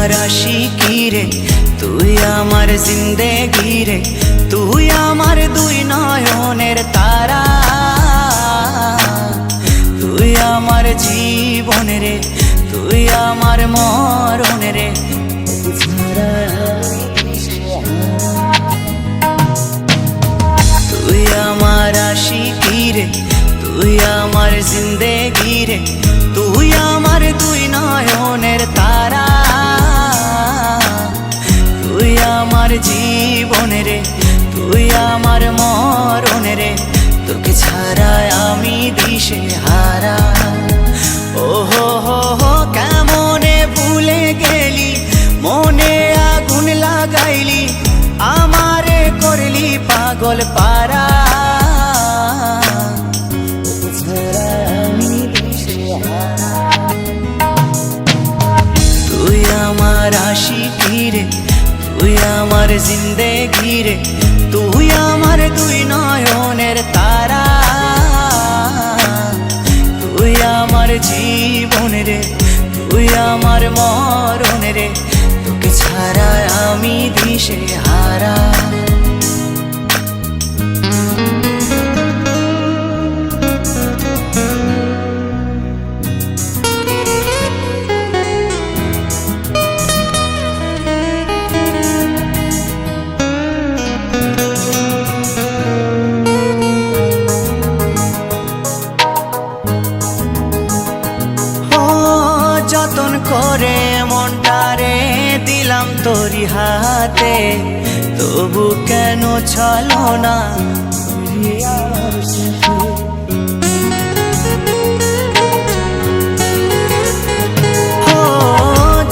আমার আশিকি রে, তুই আমার জিন্দেগি রে, তুই আমার দুই নয়নের তারা, তুই আমার জীবন রে, তুই আমার মরণ রে। তুই আমার আশিকি রে, তুই আমার জিন্দেগি রে, তুই আমার দুই নয়নের তারা, তুই আমার জীবন রে, তুই আমার মরণ রে। তোকে ছাড়া আমি দিশে হারা। ও হো হো হো কেমনে ভুলে গেলি, মনে আগুন লাগাইলি, আমারে করলি পাগল পারা। তুই আমার আশিকি রে, তুই আমার জিন্দেগি রে, তুই আমার দুই নয়নের তারা, তুই আমার জীবন রে, তুই আমার মরণ রে। তোকে ছাড়া আমি দিশে হারা। যতন করে মনটারে দিলাম তোরি হাতে, তবু কেন ছলো না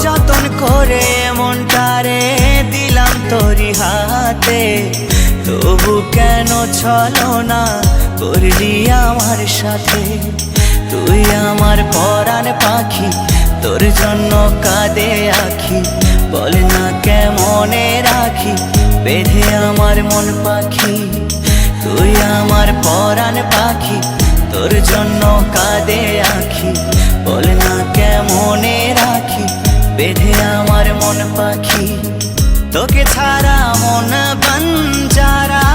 যতন করে মনটারে দিলাম তোরি হাতে, তবু কেন ছলো না করলি আমার সাথে। তুই আমার পরাণ পাখি, তোর জন্য কাঁদে আখি, বল না কেমনে রাখি বেঁধে আমার মন পাখি। তুই আমার পরাণ পাখি, তোর জন্য কাঁদে আখি, বল না কেমনে রাখি বেঁধে আমার মন পাখি। তোকে ছাড়া মন বঞ্জারা,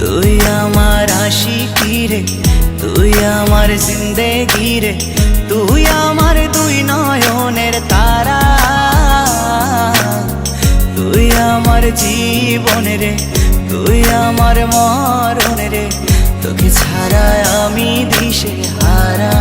তুই আমার আশিকি রে, তুই আমার জিন্দেগি রে, তুই আমার দুই নয়নের তারা, তুই আমার জীবন রে, তুই আমার মরণ রে। তোকে ছাড়া আমি দিশে হারা।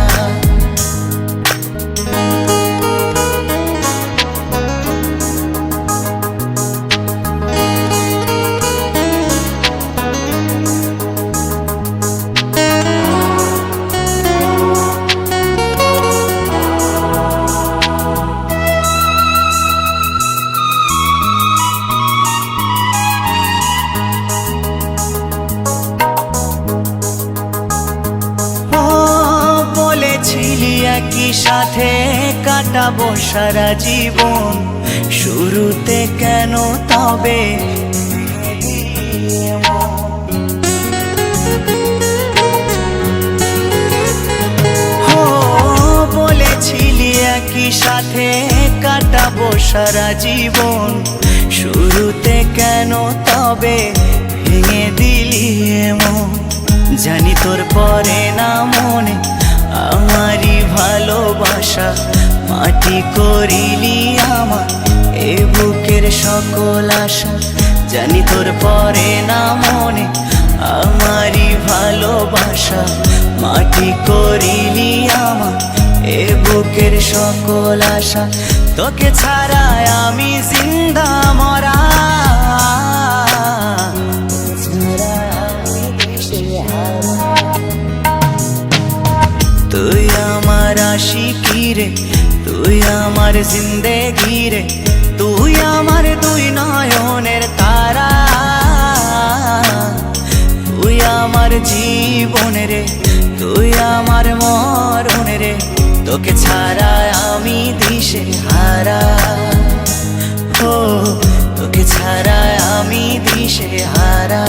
একই সাথে কাটাবো সারা জীবন, শুরুতে কেন তবে বলেছিলি একই সাথে কাটাবো সারা জীবন, শুরুতে কেন তবে ভেঙে দিলি এমন। জানি তোর পরে না মনে আমারই ভালোবাসা, মাটি করিলি আমার এ বুকের সকল আশা। জানি তোর পরে না মনে আমারই ভালোবাসা, মাটি করিলি আমার এ বুকের সকল আশা। তোকে ছাড়া আমি জিন্দা মরা। তুই আমার আশিকি রে, তুই আমার জিন্দেগি রে, তুই আমার দুই নয়নের তারা, তুই আমার জীবন রে, তুই আমার মরণ রে। তোকে ছাড়া আমি দিশে হারা। ও তোকে ছাড়া আমি দিশে হারা।